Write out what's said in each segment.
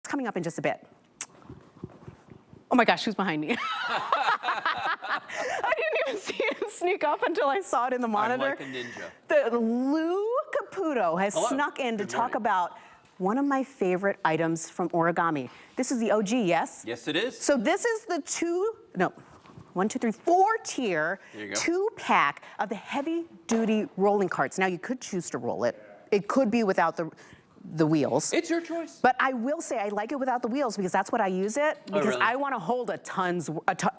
coming up in just a bit. Oh my gosh, who's behind me? I didn't even see it sneak up until I saw it in the monitor. I'm like a ninja. Lou Caputo has snuck in to talk about one of my favorite items from Origami. This is the OG, yes? Yes, it is. So this is the 4-tier, 2-pack of the heavy-duty rolling carts. Now, you could choose to roll it. It could be without the wheels. It's your choice. But I will say I like it without the wheels because that's what I use it. Because I want to hold a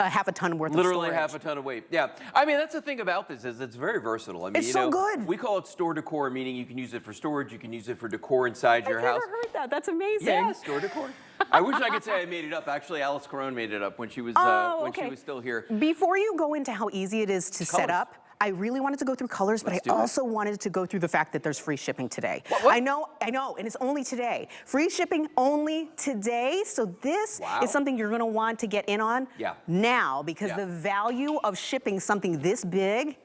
half a ton worth of storage. Literally half a ton of weight. Yeah. I mean, that's the thing about this is it's very versatile. I mean, it's so good. We call it store decor, meaning you can use it for storage, you can use it for decor inside your house. I've never heard that. That's amazing. Yeah, store decor. I wish I could say I made it up. Actually, Alice Carone made it up when she was she was still here. Before you go into how easy it is to set up, I really wanted to go through colors, but I also wanted to go through the fact that there's free shipping today. What? I know, and it's only today. Free shipping only today, so this is something you're gonna want to get in on now, because the value of shipping something this big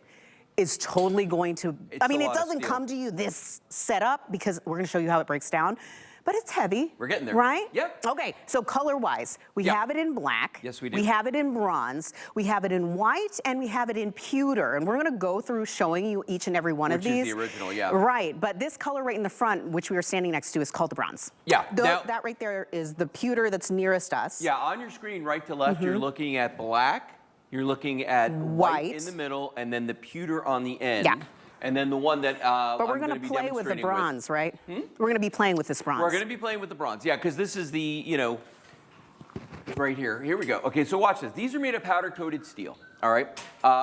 is totally going to, I mean, it doesn't come to you this setup, because we're gonna show you how it breaks down. But it's heavy. We're getting there. Right? Yep. Okay, so color-wise, we have it in black. Yes, we do. We have it in bronze. We have it in white, and we have it in pewter. And we're gonna go through showing you each and every one of these. Which is the original, yeah. Right, but this color right in the front, which we are standing next to, is called the bronze. Yeah. That right there is the pewter that's nearest us. Yeah, on your screen, right to left, you're looking at black, you're looking at white in the middle, and then the pewter on the end. Yeah. And then the one that but we're going to play with the bronze, right? We're going to be playing with this bronze. We're going to be playing with the bronze, yeah, because this is the, right here. Here we go. Okay, so watch this. These are made of powder-coated steel, all right?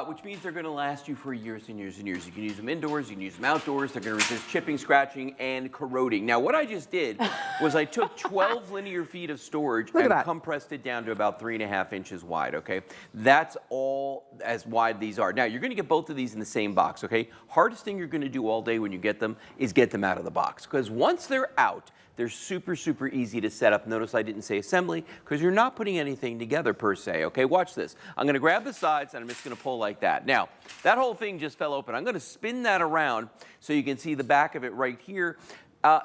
Which means they're going to last you for years and years and years. You can use them indoors, you can use them outdoors. They're going to resist chipping, scratching, and corroding. Now, what I just did was I took 12 linear feet of storage and compressed it down to about 3.5 inches wide, okay? That's all as wide these are. Now, you're going to get both of these in the same box, okay? Hardest thing you're going to do all day when you get them is get them out of the box, because once they're out, they're super, super easy to set up. Notice I didn't say assembly, because you're not putting anything together per se, okay? Watch this. I'm gonna grab the sides and I'm just gonna pull like that. Now, that whole thing just fell open. I'm gonna spin that around so you can see the back of it right here.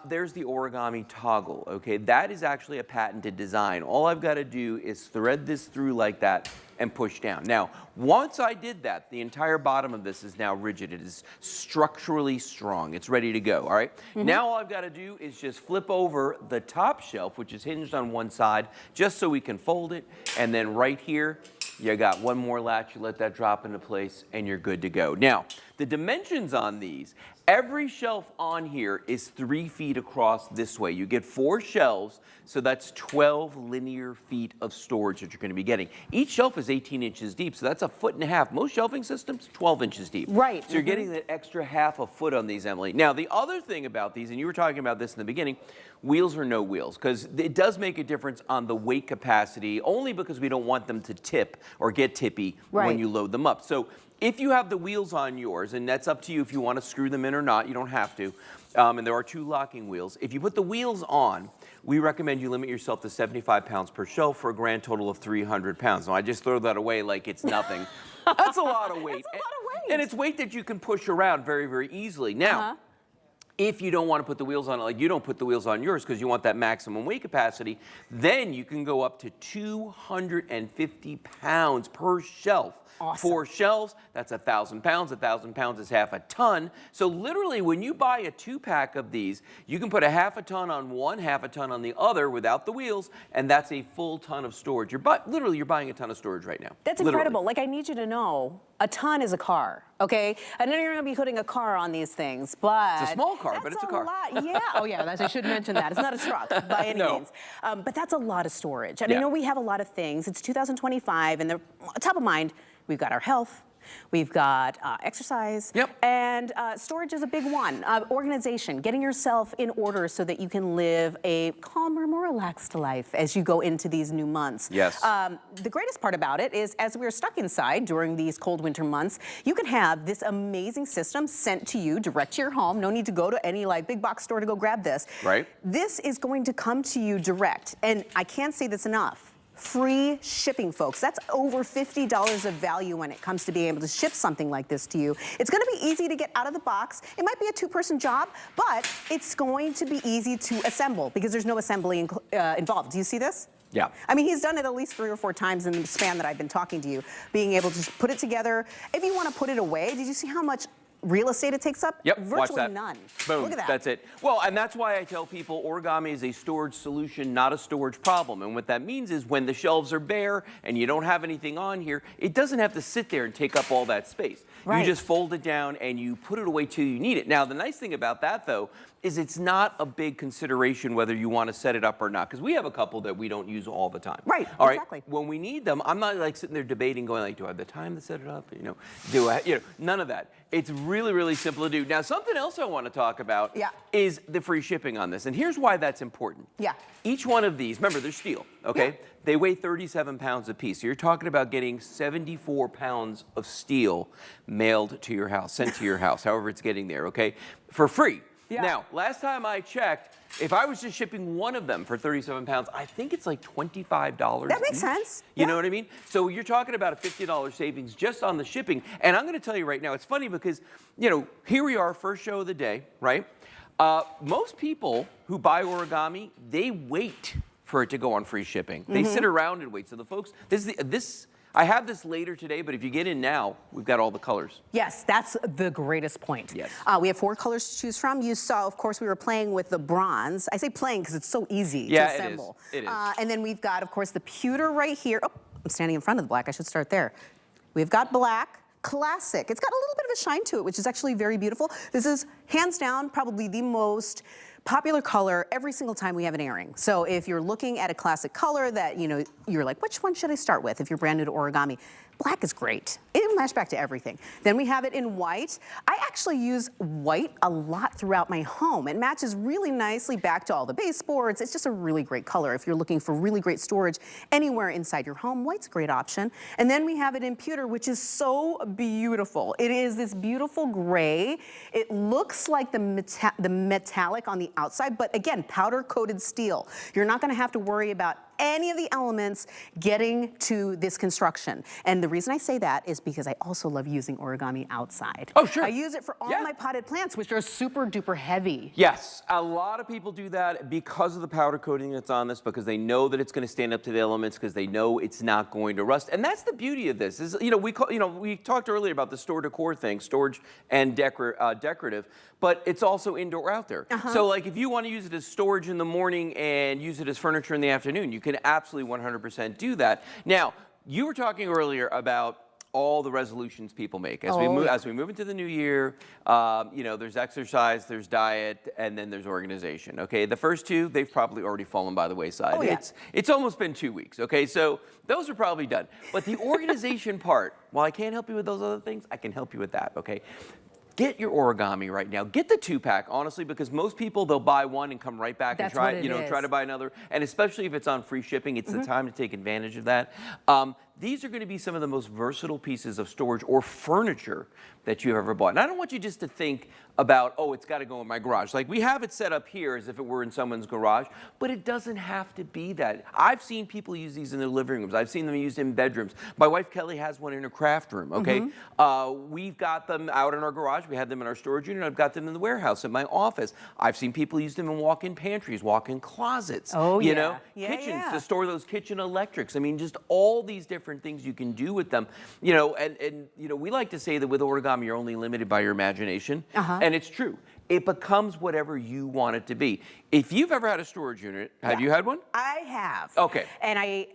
There's the Origami toggle, okay? That is actually a patented design. All I've gotta do is thread this through like that and push down. Now, once I did that, the entire bottom of this is now rigid. It is structurally strong. It's ready to go, all right? Now all I've got to do is just flip over the top shelf, which is hinged on one side, just so we can fold it. And then right here, you got one more latch, you let that drop into place, and you're good to go. Now, the dimensions on these, every shelf on here is 3 feet across this way. You get 4 shelves, so that's 12 linear feet of storage that you're going to be getting. Each shelf is 18 inches deep, so that's 1.5 feet. Most shelving systems, 12 inches deep. Right. So you're getting that extra half a foot on these, Emily. Now, the other thing about these, and you were talking about this in the beginning, wheels or no wheels, because it does make a difference on the weight capacity, only because we don't want them to tip or get tippy when you load them up. So if you have the wheels on yours, and that's up to you if you want to screw them in or not, you don't have to, and there are 2 locking wheels. If you put the wheels on, we recommend you limit yourself to 75 pounds per shelf for a grand total of 300 pounds. Now, I just throw that away like it's nothing. That's a lot of weight. That's a lot of weight. And it's weight that you can push around very, very easily. Now, if you don't want to put the wheels on it, like you don't put the wheels on yours because you want that maximum weight capacity, then you can go up to 250 pounds per shelf. Awesome. 4 shelves, that's 1,000 pounds. 1,000 pounds is half a ton. So literally, when you buy a 2-pack of these, you can put a half a ton on one, half a ton on the other without the wheels, and that's a full ton of storage. Literally, you're buying a ton of storage right now. That's incredible. Like, I need you to know, a ton is a car, okay? I know you're gonna be putting a car on these things, but it's a small car, but it's a car. Lot. Yeah. Oh, yeah. I should mention that. It's not a truck by any means. But that's a lot of storage. And I know we have a lot of things. It's 2025, and they're top of mind. We've got our health. We've got exercise, and storage is a big one. Organization, getting yourself in order so that you can live a calmer, more relaxed life as you go into these new months. Yes. The greatest part about it is, as we're stuck inside during these cold winter months, you can have this amazing system sent to you direct to your home. No need to go to any big box store to go grab this. Right. This is going to come to you direct, and I can't say this enough. free shipping, folks. That's over $50 of value when it comes to being able to ship something like this to you. It's going to be easy to get out of the box. It might be a two-person job, but it's going to be easy to assemble because there's no assembly involved. Do you see this? Yeah. I mean, he's done it at least 3 or 4 times in the span that I've been talking to you, being able to just put it together. If you want to put it away, did you see how much real estate it takes up? Yep, Virtually watch that. none. Boom, Look at that. that's it. Well, and that's why I tell people Origami is a storage solution, not a storage problem. And what that means is when the shelves are bare and you don't have anything on here, it doesn't have to sit there and take up all that space. Right. You just fold it down and you put it away till you need it. Now, the nice thing about that, though, is it's not a big consideration whether you want to set it up or not, because we have a couple that we don't use all the time. Right, all exactly. Right, when we need them, I'm not like sitting there debating, going like, do I have the time to set it up? Do I, none of that. It's really, really simple to do. Now, something else I want to talk about is the free shipping on this, and here's why that's important. Yeah. Each one of these, remember, they're steel, okay? Yeah. They weigh 37 pounds apiece. So you're talking about getting 74 pounds of steel mailed to your house, sent to your house, however it's getting there, okay? For free. Yeah. Now, last time I checked, if I was just shipping one of them for 37 pounds, I think it's like $25 That makes each. sense. You know what I mean? So you're talking about a $50 savings just on the shipping. And I'm going to tell you right now, it's funny because, here we are, first show of the day, right? Most people who buy Origami, they wait for it to go on free shipping. They sit around and wait. So the folks, I have this later today, but if you get in now, we've got all the colors. Yes, that's the greatest point. Yes. We have 4 colors to choose from. You saw, of course, we were playing with the bronze. I say playing because it's so easy to assemble. It is. And then we've got, of course, the pewter right here. Oh, I'm standing in front of the black. I should start there. We've got black. Classic. It's got a little bit of a shine to it, which is actually very beautiful. This is hands down probably the most popular color every single time we have an airing. So if you're looking at a classic color that, you're like, which one should I start with if you're brand new to Origami? Black is great. It'll match back to everything. Then we have it in white. I actually use white a lot throughout my home. It matches really nicely back to all the baseboards. It's just a really great color. If you're looking for really great storage anywhere inside your home, white's a great option. And then we have it in pewter, which is so beautiful. It is this beautiful gray. It looks like the metallic on the outside, but again, powder-coated steel. You're not gonna have to worry about any of the elements getting to this construction. And the reason I say that is because I also love using Origami outside. Oh, sure. I use it for all my potted plants, which are super duper heavy. Yes, a lot of people do that because of the powder coating that's on this, because they know that it's going to stand up to the elements, because they know it's not going to rust. And that's the beauty of this. Is, we talked earlier about the store decor thing, storage and decorative, but it's also indoor outdoor. So like if you want to use it as storage in the morning and use it as furniture in the afternoon, you can absolutely 100% do that. Now, you were talking earlier about all the resolutions people make. As we move into the new year, there's exercise, there's diet, and then there's organization, okay? The first 2, they've probably already fallen by the wayside. It's almost been 2 weeks, okay? So those are probably done. But the organization part, while I can't help you with those other things, I can help you with that, okay? Get your Origami right now. Get the 2-pack, honestly, because most people, they'll buy one and come right back and try to buy another. And especially if it's on free shipping, it's the time to take advantage of that. These are going to be some of the most versatile pieces of storage or furniture that you've ever bought. And I don't want you just to think about, oh, it's got to go in my garage. Like, we have it set up here as if it were in someone's garage, but it doesn't have to be that. I've seen people use these in their living rooms. I've seen them used in bedrooms. My wife, Kelly, has one in her craft room, okay? We've got them out in our garage. We had them in our storage unit. I've got them in the warehouse in my office. I've seen people use them in walk-in pantries, walk-in closets. Kitchens to store those kitchen electrics. I mean, just all these different things you can do with them. We like to say that with Origami, you're only limited by your imagination. And it's true. It becomes whatever you want it to be. If you've ever had a storage unit, have you had one? I have. Okay. And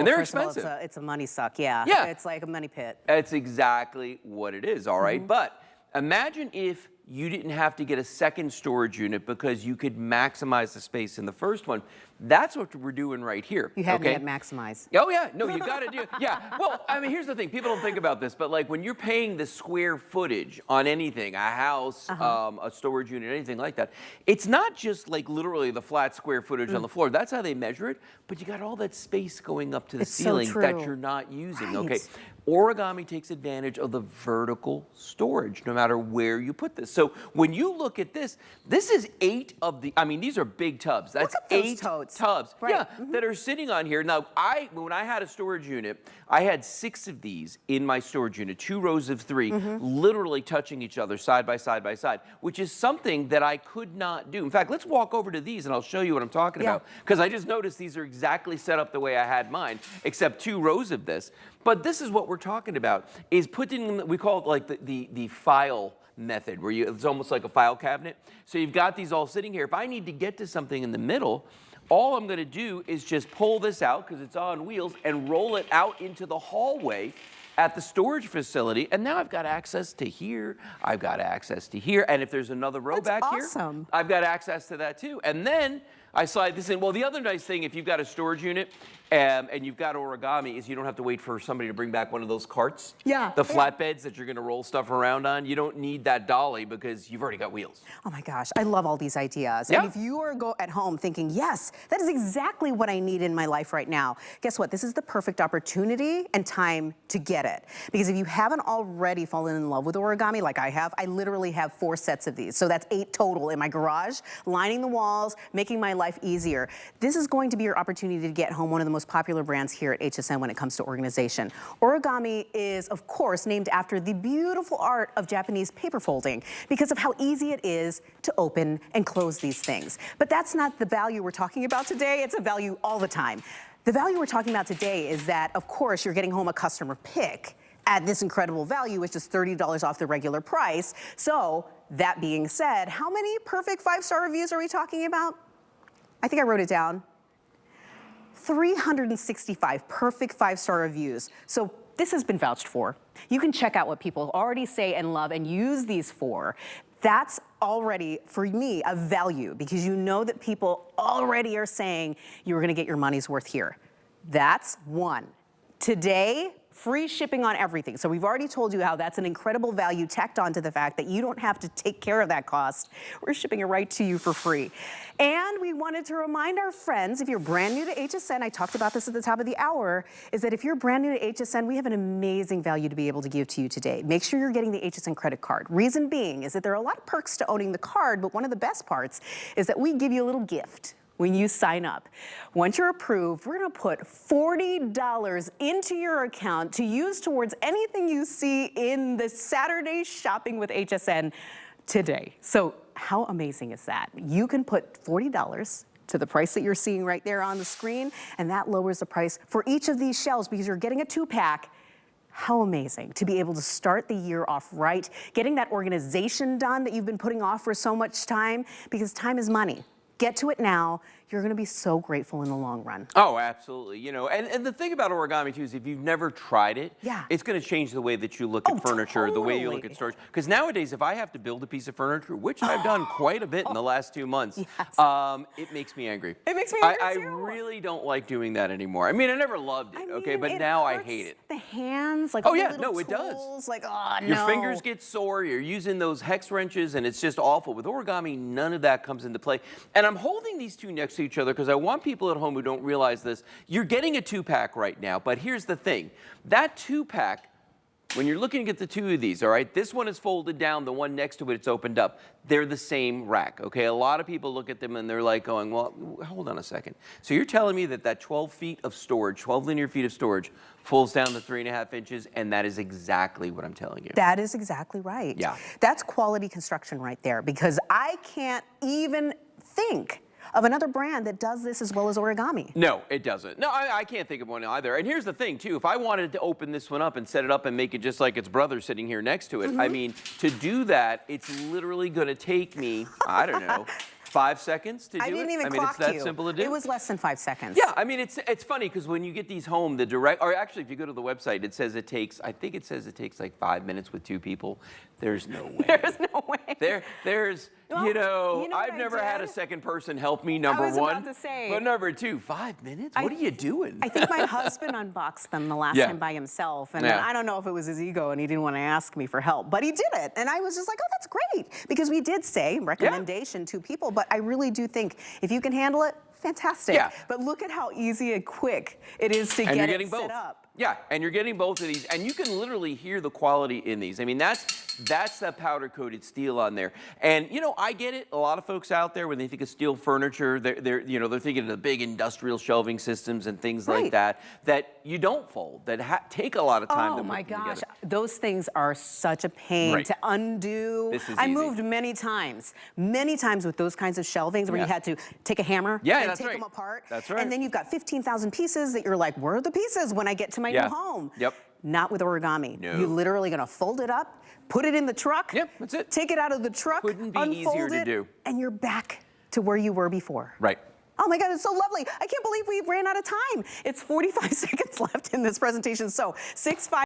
they're expensive. It's a money suck, Yeah. It's like a money pit. That's exactly what it is, all right? But imagine if you didn't have to get a second storage unit because you could maximize the space in the first one. That's what we're doing right here. You had to maximize. Oh, yeah. No, you got to do it. Yeah. Well, I mean, here's the thing. People don't think about this, but like when you're paying the square footage on anything, a house, a storage unit, anything like that, it's not just like literally the flat square footage on the floor. That's how they measure it. But you got all that space going up to the ceiling that you're not using. Okay. Origami takes advantage of the vertical storage, no matter where you put this. So when you look at this, this is 8 of the, I mean, these are big tubs. That's Look at those 8 tubs, Right. yeah, that are sitting on here. Now, when I had a storage unit, I had 6 of these in my storage unit, 2 rows of 3, literally touching each other side by side by side, which is something that I could not do. In fact, let's walk over to these and I'll show you what I'm talking about, because I just noticed these are exactly set up the way I had mine, except 2 rows of this. But this is what we're talking about, is putting, we call it like the file method, where it's almost like a file cabinet. So you've got these all sitting here. If I need to get to something in the middle, all I'm going to do is just pull this out, because it's on wheels, and roll it out into the hallway at the storage facility. And now I've got access to here, I've got access to here, and if there's another row back here, I've got access to that too. And then I slide this in. Well, the other nice thing, if you've got a storage unit and you've got Origami, is you don't have to wait for somebody to bring back one of those carts. Yeah. The flatbeds that you're going to roll stuff around on. You don't need that dolly because you've already got wheels. Oh my gosh, I love all these ideas. Yeah. And if you are at home thinking, yes, that is exactly what I need in my life right now, guess what? This is the perfect opportunity and time to get it. Because if you haven't already fallen in love with Origami like I have, I literally have 4 sets of these. So that's 8 total in my garage, lining the walls, making my life easier. This is going to be your opportunity to get home one of the most popular brands here at HSN when it comes to organization. Origami is, of course, named after the beautiful art of Japanese paper folding because of how easy it is to open and close these things. But that's not the value we're talking about today. It's a value all the time. The value we're talking about today is that, of course, you're getting home a customer pick at this incredible value, which is $30 off the regular price. So that being said, how many perfect 5-star reviews are we talking about? I think I wrote it down. 365 perfect 5-star reviews. So this has been vouched for. You can check out what people already say and love and use these for. That's already, for me, a value, because you know that people already are saying you're gonna get your money's worth here. That's one. Today, free shipping on everything. So we've already told you how that's an incredible value tacked on to the fact that you don't have to take care of that cost. We're shipping it right to you for free. And we wanted to remind our friends, if you're brand new to HSN, I talked about this at the top of the hour, is that if you're brand new to HSN, we have an amazing value to be able to give to you today. Make sure you're getting the HSN credit card. Reason being is that there are a lot of perks to owning the card, but one of the best parts is that we give you a little gift when you sign up. Once you're approved, we're gonna put $40 into your account to use towards anything you see in the Saturday shopping with HSN today. So how amazing is that? You can put $40 to the price that you're seeing right there on the screen, and that lowers the price for each of these shelves because you're getting a 2-pack. How amazing to be able to start the year off right, getting that organization done that you've been putting off for so much time, because time is money. Get to it now. You're going to be so grateful in the long run. Oh, absolutely. You know, and the thing about Origami too is if you've never tried it, it's going to change the way that you look at furniture, the way you look at storage. Because nowadays, if I have to build a piece of furniture, which I've done quite a bit in the last 2 months, it makes me angry. It makes me angry I too. really don't like doing that anymore. I mean, I never loved it, okay, but now I hate it. The hands, like oh the yeah, little no, it tools, does. like oh no. Your fingers get sore. You're using those hex wrenches, and it's just awful. With Origami, none of that comes into play. And I'm holding these two next to each other because I want people at home who don't realize this. You're getting a 2-pack right now, but here's the thing: that 2-pack. When you're looking at the 2 of these, all right, this one is folded down, the one next to it, it's opened up. They're the same rack, okay? A lot of people look at them and they're like going, well, hold on a second. So you're telling me that 12 feet of storage, 12 linear feet of storage, folds down to 3.5 inches, and that is exactly what I'm telling you. That is exactly right. Yeah. That's quality construction right there, because I can't even think of another brand that does this as well as Origami. No, it doesn't. No, I can't think of one either. And here's the thing, too. If I wanted to open this one up and set it up and make it just like its brother sitting here next to it, I mean, to do that, it's literally going to take me, I don't know, 5 seconds to do it. I didn't even mean, clock it's that you. simple to do. It was less than 5 seconds. Yeah, I mean, it's funny because when you get these home, or actually if you go to the website, it says it takes, I think it says it takes like 5 minutes with 2 people. There's no way. There's no way. There's, well, you know what I've never had a second person help me, I number was one. about to say. But number 2, 5 minutes? What are you doing? I think my husband unboxed them the last time by himself, and I don't know if it was his ego and he didn't want to ask me for help, but he did it, and I was just like, oh, that's great, because we did say recommendation to people, but I really do think if you can handle it, fantastic. Yeah. But look at how easy and quick it is to get it set up. Yeah, and you're getting both of these, and you can literally hear the quality in these. I mean, that's That's that powder-coated steel on there. And you know, I get it. A lot of folks out there, when they think of steel furniture, they're thinking of the big industrial shelving systems and things like that you don't fold, that take a lot of time to put my them gosh, together. those things are such a pain to undo. This is I easy. moved many times with those kinds of shelvings where you had to take a hammer and take them apart. That's right. And then you've got 15,000 pieces that you're like, where are the pieces when I get to my new home? Yep. Not with origami. No. You're literally gonna fold it up, put it in the truck. Yep, that's it. Take it out of the truck, Couldn't be unfold easier to it, do. and you're back to where you were before. Right. Oh my God, it's so lovely. I can't believe we ran out of time. It's 45 seconds left in this presentation. So 6-5.